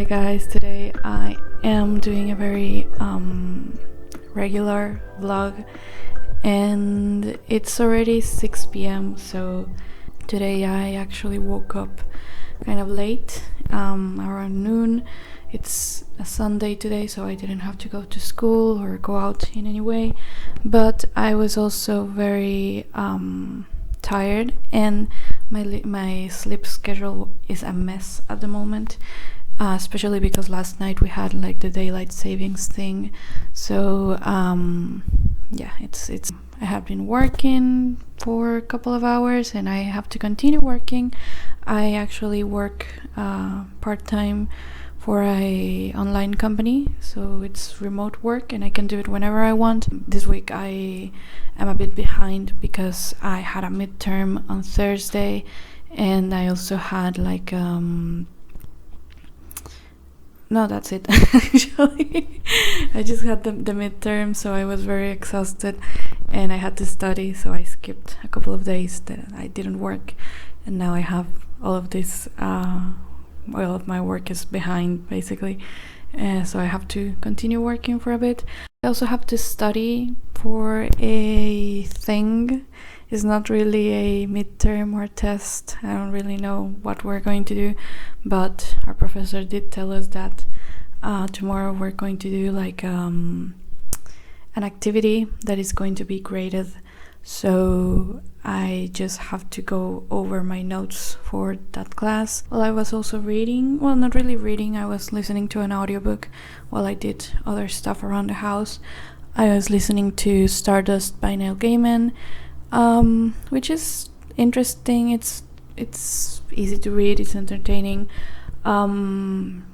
guys, today I am doing a very regular vlog and it's already 6 p.m. so today I actually woke up kind of late, around noon. It's a Sunday today, so I didn't have to go to school or go out in any way, but I was also very tired, and my sleep schedule is a mess at the moment, especially because last night we had like the daylight savings thing. So yeah, it's I have been working for a couple of hours and I have to continue working. I actually work part-time for a online company, so it's remote work and I can do it whenever I want. This week I am a bit behind because I had a midterm on Thursday, and I also had like no, that's it. Actually, I just had the midterm, so I was very exhausted and I had to study, so I skipped a couple of days that I didn't work, and now I have all of this all of my work is behind basically, so I have to continue working for a bit. I also have to study for a thing. It's not really a midterm or test. I don't really know what we're going to do, but our professor did tell us that tomorrow we're going to do like an activity that is going to be graded. So I just have to go over my notes for that class. Well, I was also reading, well, not really reading, I was listening to an audiobook while I did other stuff around the house. I was listening to Stardust by Neil Gaiman, which is interesting. It's easy to read, it's entertaining, and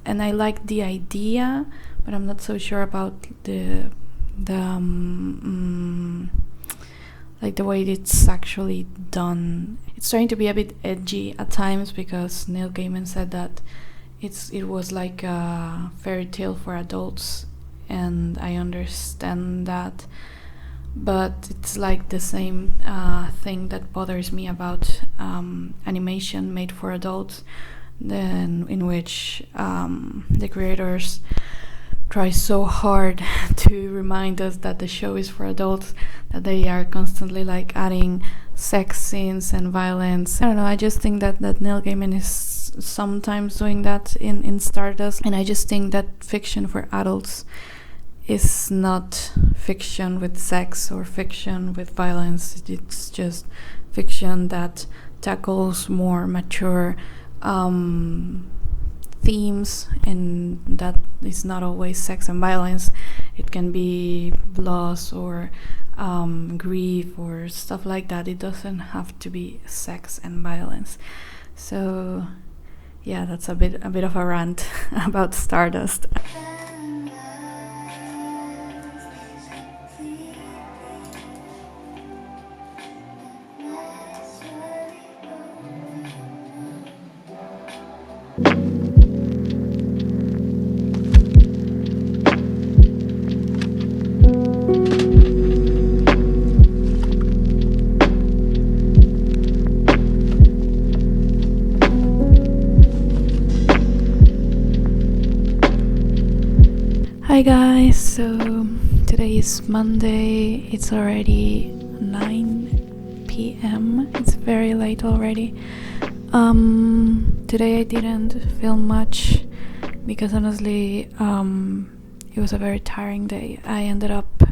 I like the idea, but I'm not so sure about the like the way it's actually done. It's trying to be a bit edgy at times because Neil Gaiman said that it was like a fairy tale for adults, and I understand that, but it's like the same thing that bothers me about animation made for adults, then in which the creators try so hard to remind us that the show is for adults, that they are constantly like adding sex scenes and violence. I don't know, I just think that Neil Gaiman is sometimes doing that in Stardust, and I just think that fiction for adults is not fiction with sex or fiction with violence. It's just fiction that tackles more mature themes, and that is not always sex and violence. It can be loss or grief or stuff like that. It doesn't have to be sex and violence. So yeah, that's a bit of a rant about Stardust. Hi guys, so today is Monday, it's already 9 p.m, it's very late already. Today I didn't film much because honestly it was a very tiring day. I ended up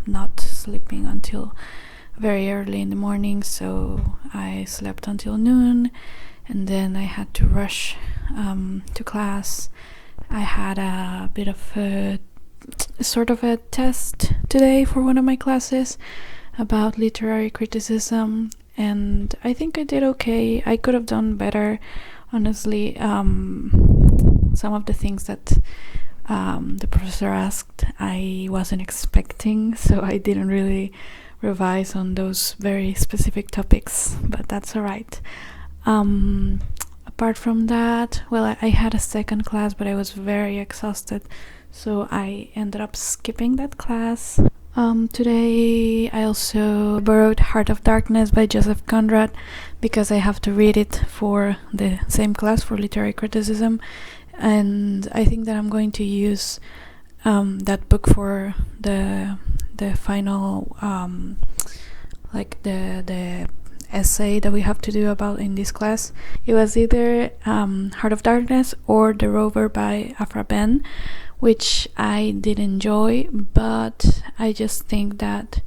not sleeping until very early in the morning, so I slept until noon and then I had to rush to class. I had a bit of a sort of a test today for one of my classes about literary criticism, and I think I did okay. I could have done better, honestly. Some of the things that the professor asked I wasn't expecting, so I didn't really revise on those very specific topics, but that's alright. Apart from that, well, I had a second class, but I was very exhausted, so I ended up skipping that class. Today I also borrowed Heart of Darkness by Joseph Conrad because I have to read it for the same class for literary criticism, and I think that I'm going to use that book for the final like the essay that we have to do about in this class. It was either Heart of Darkness or The Rover by Afra Ben, which I did enjoy, but I just think that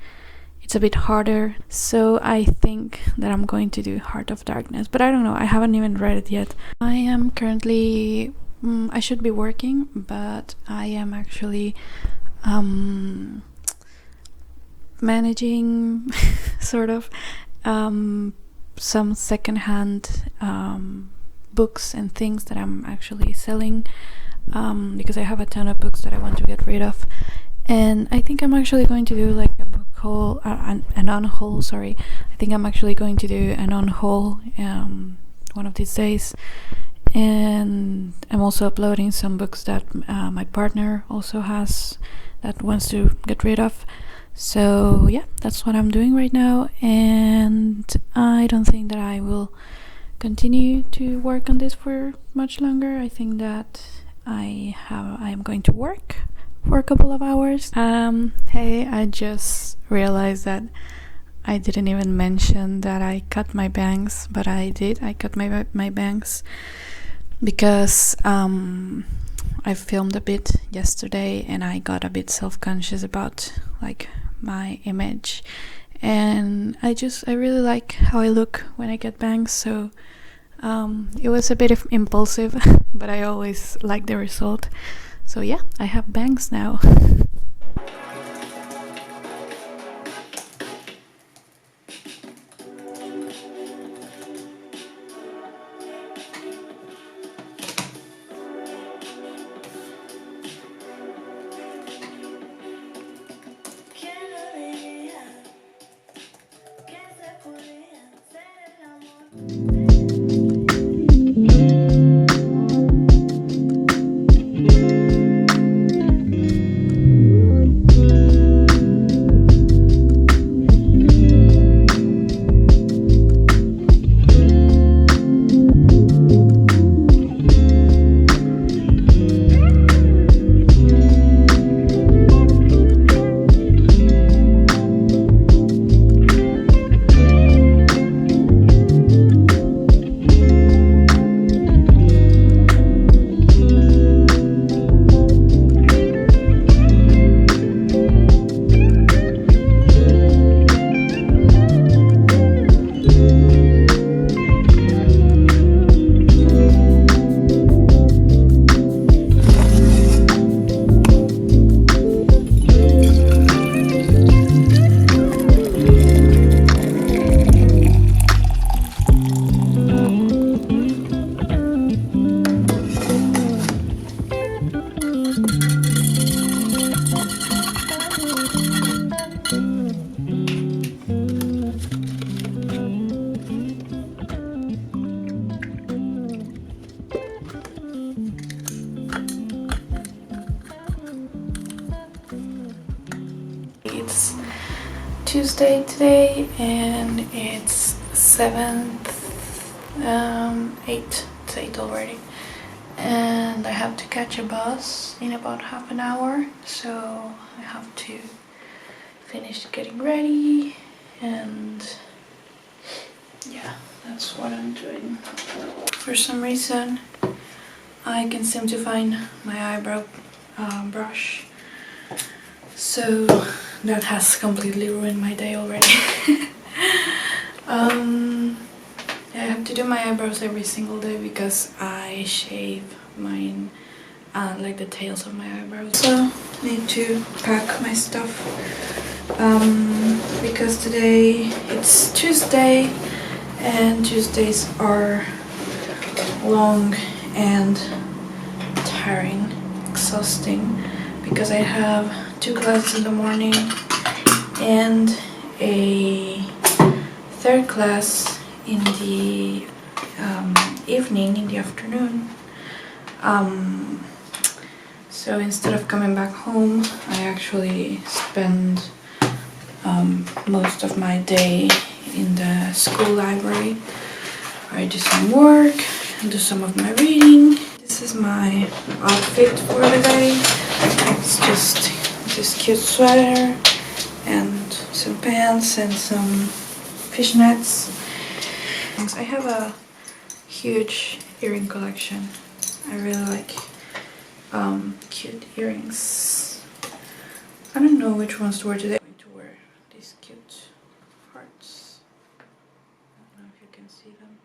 it's a bit harder, so I think that I'm going to do Heart of Darkness, but I don't know, I haven't even read it yet. I am currently I should be working, but I am actually managing sort of some secondhand books and things that I'm actually selling, because I have a ton of books that I want to get rid of, and I think I'm actually going to do like a book haul, an on-haul, sorry. I think I'm actually going to do an on-haul one of these days, and I'm also uploading some books that my partner also has that wants to get rid of. So yeah, that's what I'm doing right now, and I don't think that I will continue to work on this for much longer. I think that I am going to work for a couple of hours. Hey, I just realized that I didn't even mention that I cut my bangs, but I did. I cut my bangs because I filmed a bit yesterday and I got a bit self-conscious about like my image, and I really like how I look when I get bangs, so it was a bit of impulsive but I always like the result. So yeah, I have bangs now. It's Tuesday today and it's 8 already, and I have to catch a bus in about half an hour, so I have to finish getting ready, and yeah, that's what I'm doing. For some reason I can seem to find my eyebrow brush, so that has completely ruined my day already. I have to do my eyebrows every single day because I shave mine, like the tails of my eyebrows. So need to pack my stuff because today it's Tuesday and Tuesdays are long and tiring, exhausting, because I have 2 classes in the morning and a 3rd class in the evening, in the afternoon. So instead of coming back home, I actually spend most of my day in the school library. I do some work and do some of my reading. This This is my outfit for the day. It's just this cute sweater and some pants and some fishnets. I have a huge earring collection. I really like cute earrings. I don't know which ones to wear today. I'm going to wear these cute hearts. I don't know if you can see them.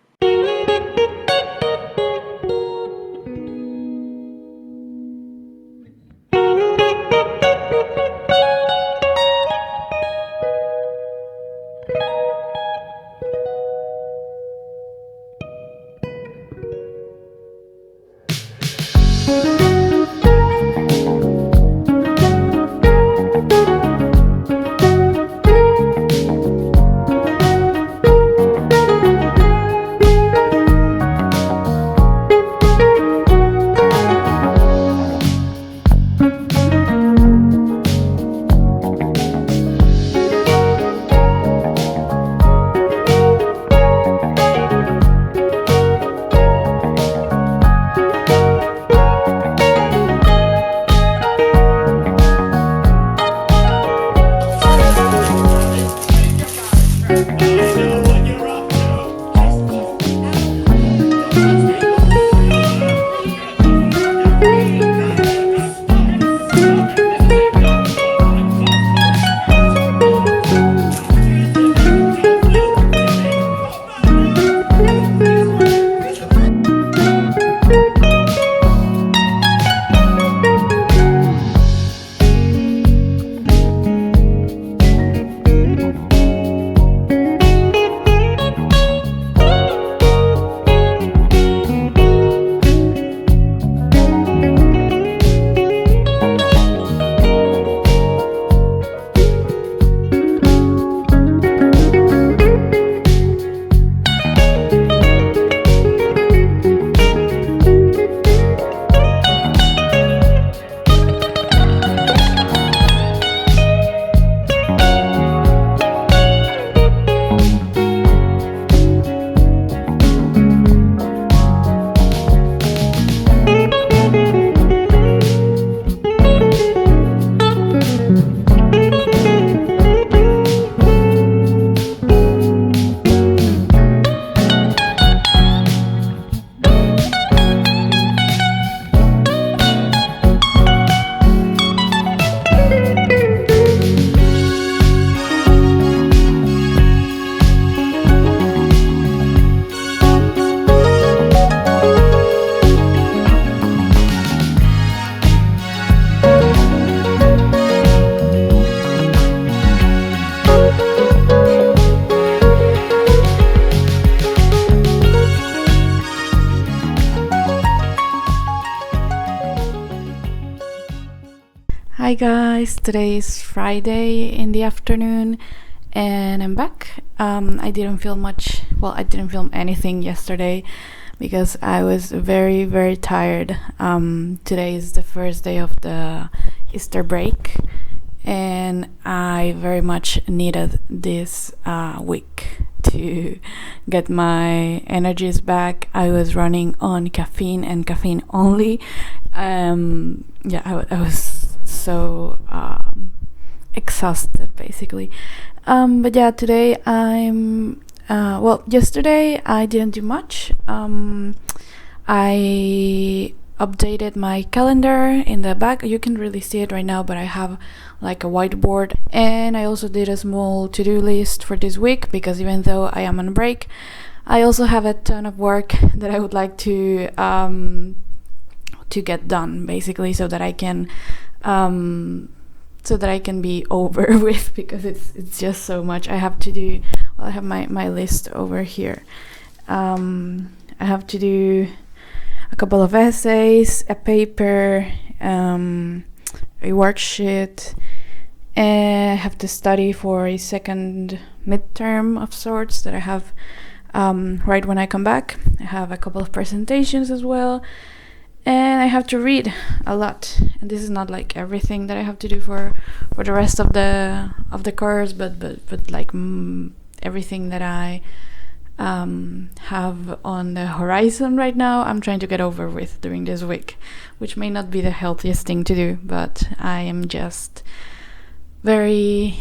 Hi guys, today is Friday in the afternoon and I'm back. I didn't film much, well, I didn't film anything yesterday because I was very tired. Today is the first day of the Easter break and I very much needed this week to get my energies back. I was running on caffeine and caffeine only. I was so exhausted basically, but yeah, today I'm yesterday I didn't do much. I updated my calendar in the back. You can really see it right now, but I have like a whiteboard, and I also did a small to-do list for this week because even though I am on a break, I also have a ton of work that I would like to get done basically, so that I can be over with, because it's just so much I have to do. Well, I have my list over here. I have to do a couple of essays, a paper, a worksheet, and I have to study for a second midterm of sorts that I have right when I come back. I have a couple of presentations as well, and I have to read a lot. And this is not like everything that I have to do for the rest of the course, but like everything that I have on the horizon right now, I'm trying to get over with during this week, which may not be the healthiest thing to do, but I am just very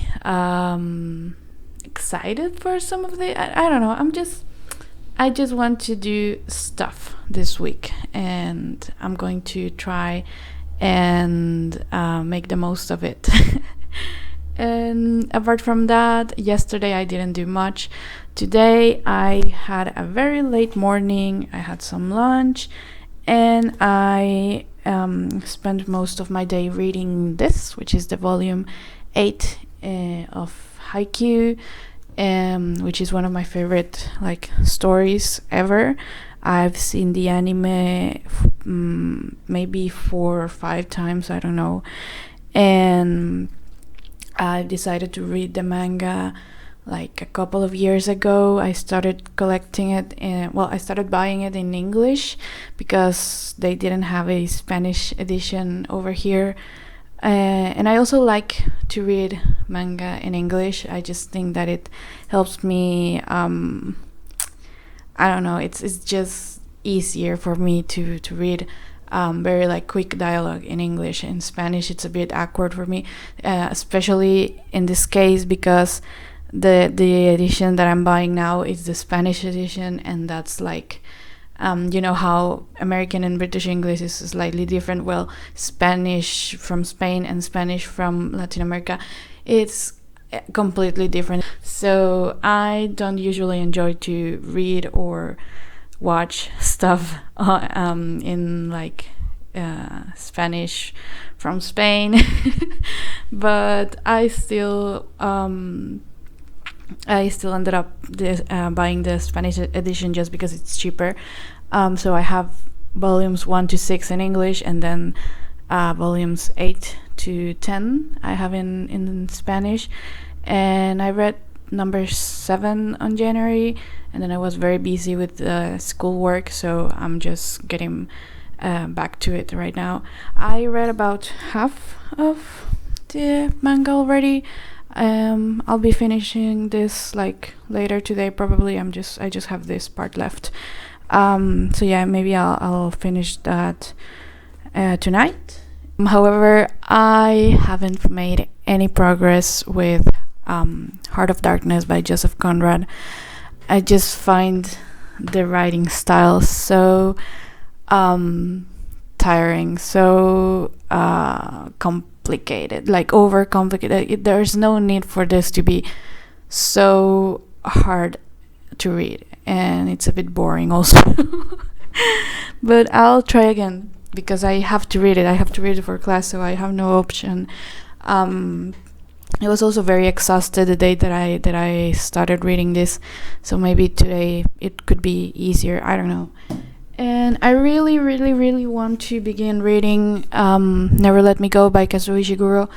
excited for some of the I don't know, I just want to do stuff this week, and I'm going to try and make the most of it. And apart from that, yesterday I didn't do much. Today I had a very late morning. I had some lunch, and I spent most of my day reading this, which is the volume 8 of Haikyuu, which is one of my favorite stories ever. I've seen the anime maybe 4 or 5 times, I don't know, and I decided to read the manga a couple of years ago. I started collecting it, I started buying it in English because they didn't have a Spanish edition over here. And I also like to read manga in English. I just think that it helps me, I don't know, it's just easier for me to read very quick dialogue in English. In Spanish it's a bit awkward for me, especially in this case because the edition that I'm buying now is the Spanish edition, and that's you know how American and British English is slightly different. Well, Spanish from Spain and Spanish from Latin America, it's completely different. So I don't usually enjoy to read or watch stuff in Spanish from Spain, but I still ended up buying the Spanish edition just because it's cheaper. So I have volumes 1 to 6 in English, and then volumes 8 to 10 I have in Spanish. And I read number 7 on January, and then I was very busy with schoolwork, so I'm just getting back to it right now. I read about half of the manga already. I'll be finishing this later today probably. I just have this part left. So yeah, maybe I'll finish that tonight. However, I haven't made any progress with Heart of Darkness by Joseph Conrad. I just find the writing style so tiring, so complicated, overcomplicated. There's no need for this to be so hard to read, and it's a bit boring also. But I'll try again because I have to read it. I have to read it for class, so I have no option. I was also very exhausted the day that I started reading this, so maybe today it could be easier. I don't know. And I really, really, really want to begin reading Never Let Me Go by Kazuo Ishiguro,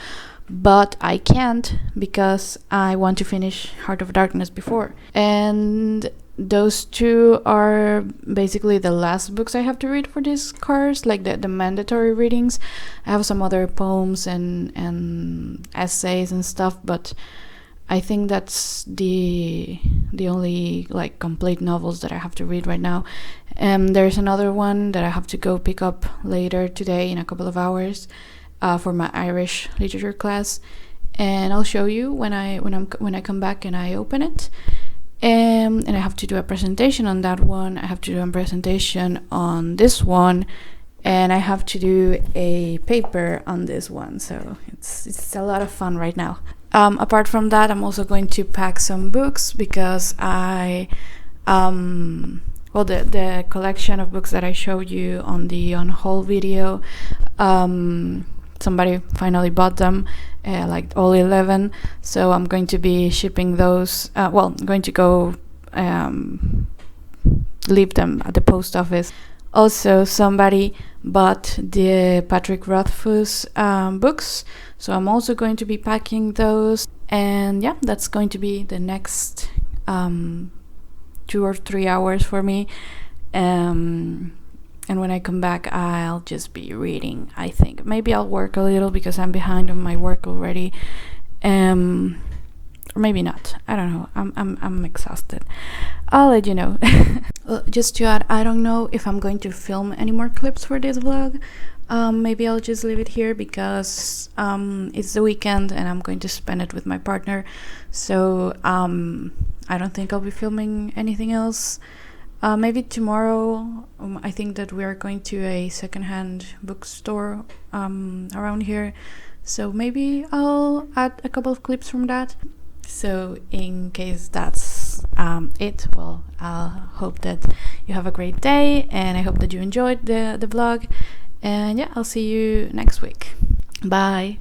but I can't because I want to finish Heart of Darkness before. And those two are basically the last books I have to read for this course, the mandatory readings. I have some other poems and essays and stuff, but I think that's the only complete novels that I have to read right now. There's another one that I have to go pick up later today in a couple of hours for my Irish literature class, and I'll show you when I come back and I open it. And I have to do a presentation on that one. I have to do a presentation on this one, and I have to do a paper on this one. So it's a lot of fun right now. Apart from that, I'm also going to pack some books because the collection of books that I showed you on the on haul video, somebody finally bought them, all 11. So I'm going to be shipping those. I'm going to go leave them at the post office. Also, somebody bought the Patrick Rothfuss books, so I'm also going to be packing those. And yeah, that's going to be the next 2 or 3 hours for me. And when I come back, I'll just be reading, I think. Maybe I'll work a little because I'm behind on my work already. Or maybe not. I don't know. I'm exhausted. I'll let you know. Just to add, I don't know if I'm going to film any more clips for this vlog. Maybe I'll just leave it here because it's the weekend and I'm going to spend it with my partner. So I don't think I'll be filming anything else. Maybe tomorrow. I think that we are going to a secondhand bookstore around here. So maybe I'll add a couple of clips from that. So in case that's it, well, I hope that you have a great day, and I hope that you enjoyed the vlog. And yeah, I'll see you next week. Bye.